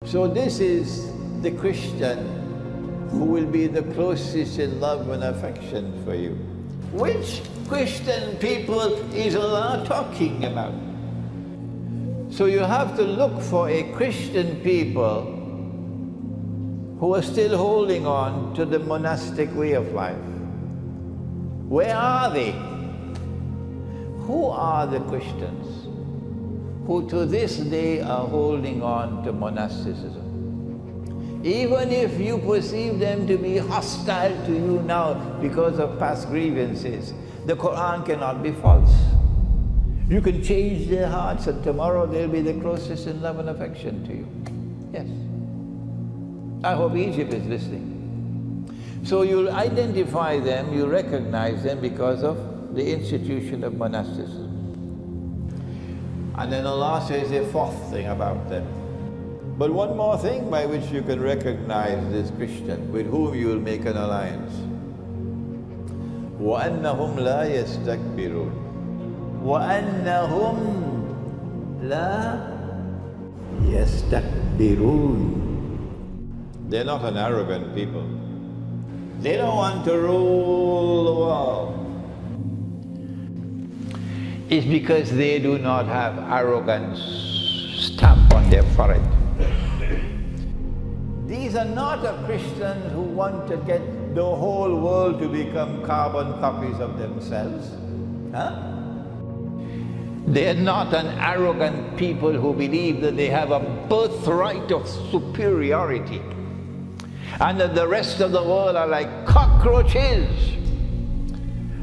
So this is the Christian who will be the closest in love and affection for you. Which Christian people is Allah talking about? So you have to look for a Christian people who are still holding on to the monastic way of life. Where are they? Who are the Christians who to this day are holding on to monasticism? Even if you perceive them to be hostile to you now because of past grievances, the Quran cannot be false. You can change their hearts and tomorrow they'll be the closest in love and affection to you. Yes. I hope Egypt is listening. So you'll identify them, you recognize them because of the institution of monasticism. And then Allah says a fourth thing about them. But one more thing by which you can recognize this Christian with whom you will make an alliance. وَأَنَّهُمْ لَا يَسْتَكْبِرُونَ وَأَنَّهُمْ لَا يَسْتَكْبِرُونَ. They're not an arrogant people. They don't want to rule the world. It's because they do not have arrogance stamped on their forehead. These are not a Christians who want to get the whole world to become carbon copies of themselves. Huh? They are not an arrogant people who believe that they have a birthright of superiority and that the rest of the world are like cockroaches.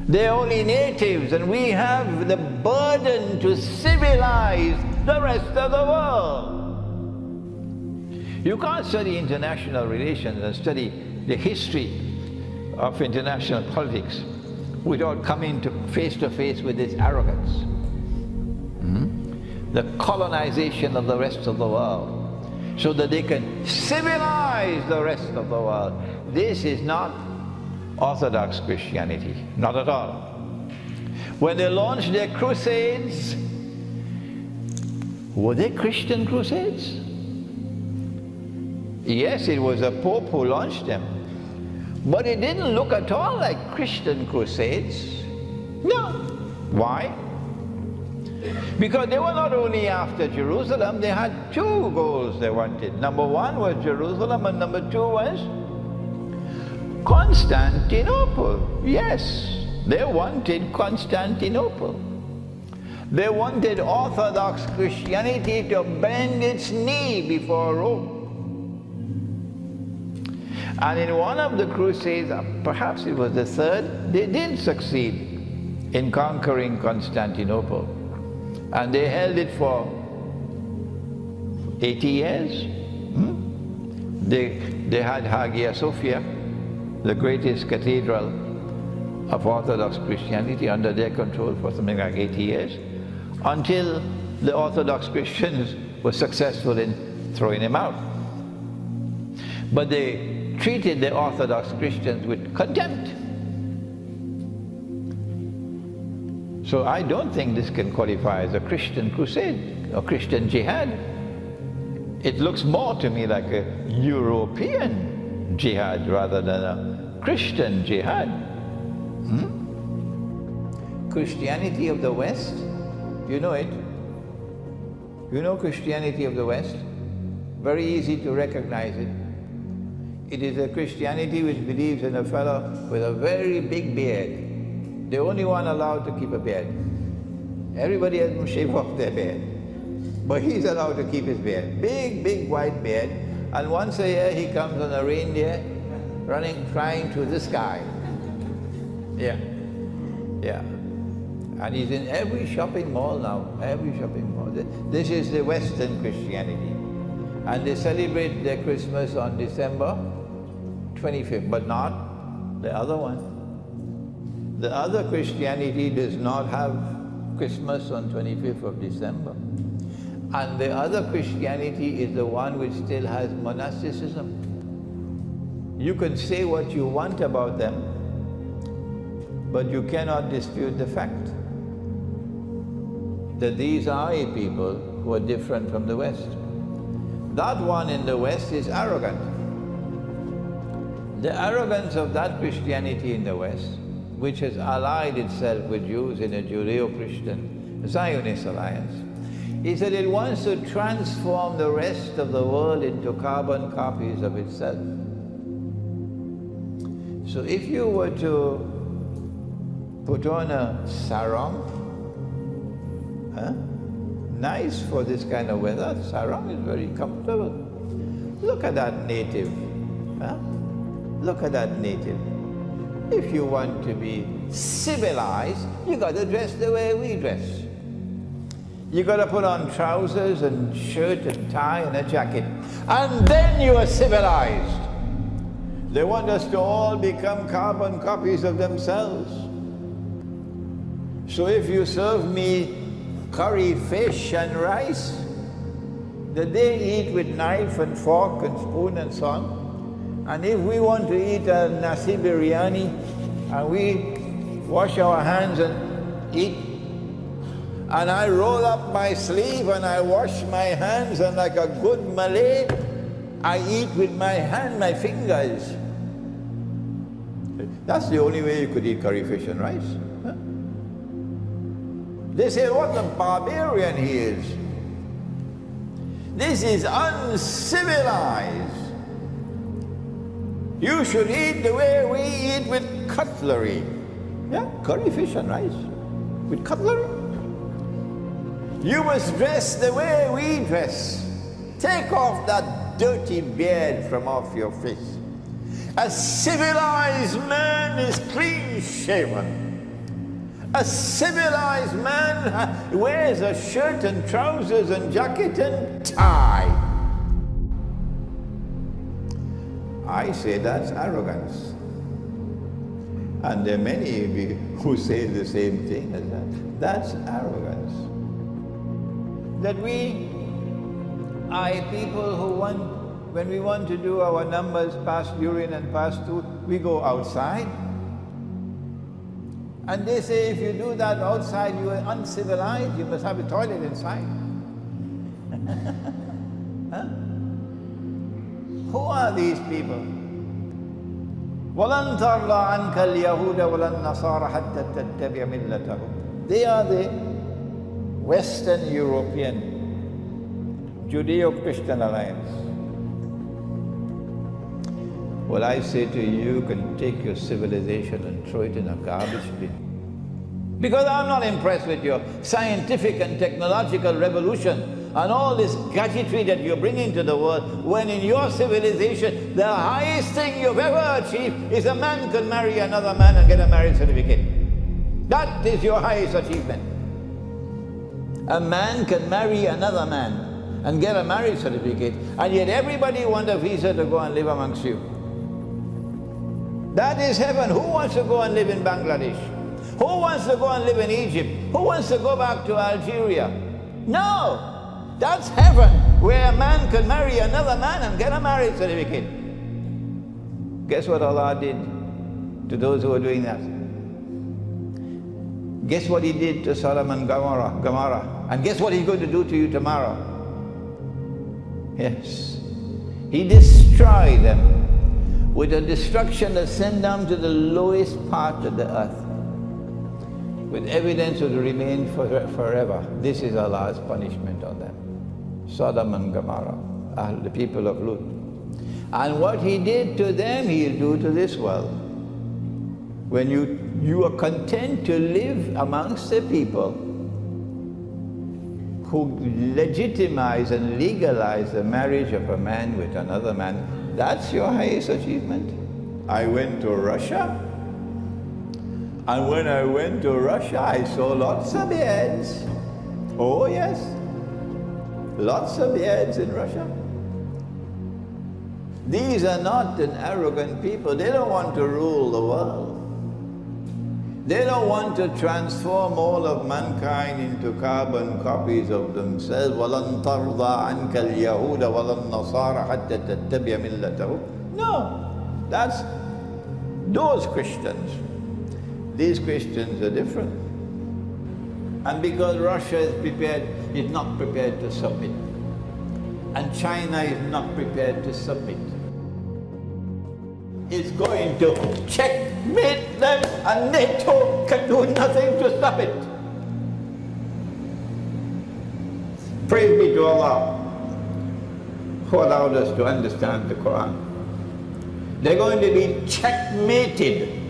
They're only natives and we have the burden to civilize the rest of the world. You can't study international relations and study the history of international politics without coming face to face with this arrogance. The colonization of the rest of the world so that they can civilize the rest of the world. This is not Orthodox Christianity, not at all. When they launched their crusades, were they Christian crusades? Yes, it was a pope who launched them, but it didn't look at all like Christian crusades. No. Why? Because they were not only after Jerusalem, they had two goals they wanted. Number one was Jerusalem and number two was Constantinople. Yes, they wanted Constantinople. They wanted Orthodox Christianity to bend its knee before Rome. And in one of the crusades, perhaps it was the third, they did succeed in conquering Constantinople. And they held it for 80 years. They had Hagia Sophia, the greatest cathedral of Orthodox Christianity, under their control for something like 80 years, until the Orthodox Christians were successful in throwing them out. But they treated the Orthodox Christians with contempt. So I don't think this can qualify as a Christian crusade or Christian jihad. It looks more to me like a European jihad rather than a Christian jihad. Christianity of the West, you know it. You know Christianity of the West? Very easy to recognize it. It is a Christianity which believes in a fellow with a very big beard. The only one allowed to keep a beard. Everybody else must shave off their beard. But he's allowed to keep his beard. Big, big white beard. And once a year he comes on a reindeer running, flying through the sky. Yeah. And he's in every shopping mall now, every shopping mall. This is the Western Christianity. And they celebrate their Christmas on December 25th, but not the other one. The other Christianity does not have Christmas on 25th of December. And the other Christianity is the one which still has monasticism. You can say what you want about them, but you cannot dispute the fact that these are a people who are different from the West. That one in the West is arrogant. The arrogance of that Christianity in the West, which has allied itself with Jews in a Judeo-Christian Zionist Alliance, is that it wants to transform the rest of the world into carbon copies of itself. So if you were to put on a sarong, nice for this kind of weather, sarong is very comfortable. Look at that native. Look at that native. If you want to be civilized, you got to dress the way we dress. You got to put on trousers and shirt and tie and a jacket, and then you are civilized. They want us to all become carbon copies of themselves. So if you serve me curry fish and rice that they eat with knife and fork and spoon and so on, and if we want to eat a Nasi Biryani and we wash our hands and eat, and I roll up my sleeve and I wash my hands, and like a good Malay, I eat with my hand, my fingers. That's the only way you could eat curry fish and rice. They say, what a barbarian he is. This is uncivilized. You should eat the way we eat, with cutlery. Yeah, curry fish and rice with cutlery. You must dress the way we dress. Take off that dirty beard from off your face. A civilized man is clean shaven. A civilized man wears a shirt and trousers and jacket and tie. I say that's arrogance. And there are many who say the same thing as that. That's arrogance. That we are people who want, when we want to do our numbers, pass urine and pass stool, we go outside. And they say if you do that outside, you are uncivilized, you must have a toilet inside. Who are these people? وَلَن تَرْضَى عَنْكَ الْيَهُودَ وَلَا النَّصَارَى حَتَّى تَتَّبِعَ مِلَّتَهُمْ. They are the Western European Judeo-Christian Alliance. Well, I say to you, you can take your civilization and throw it in a garbage bin. Because I'm not impressed with your scientific and technological revolution and all this gadgetry that you're bringing to the world, when in your civilization, the highest thing you've ever achieved is a man can marry another man and get a marriage certificate. That is your highest achievement. A man can marry another man and get a marriage certificate, and yet everybody wants a visa to go and live amongst you. That is heaven. Who wants to go and live in Bangladesh? Who wants to go and live in Egypt? Who wants to go back to Algeria? No! That's heaven, where a man can marry another man and get a marriage certificate. Guess what Allah did to those who were doing that? Guess what He did to Sodom and Gomorrah? And guess what He's going to do to you tomorrow? Yes. He destroyed them with a destruction that sent them to the lowest part of the earth, with evidence of the remain forever. This is Allah's punishment on them. Sodom and Gomorrah, the people of Lut. And what He did to them, He'll do to this world. When you are content to live amongst the people who legitimize and legalize the marriage of a man with another man, that's your highest achievement. I went to Russia, and when I went to Russia, I saw lots of beards. Oh yes, lots of beards in Russia. These are not an arrogant people. They don't want to rule the world. They don't want to transform all of mankind into carbon copies of themselves. وَلَن تَرْضَى عَنْكَ الْيَهُودَ وَلَا النَّصَارَى حَتَّى تَتَّبِعَ مِلَّتَهُمْ. No, that's those Christians. These Christians are different. And because Russia is not prepared to submit. And China is not prepared to submit. It's going to checkmate them, and NATO can do nothing to stop it. Praise be to Allah, who allowed us to understand the Quran. They're going to be checkmated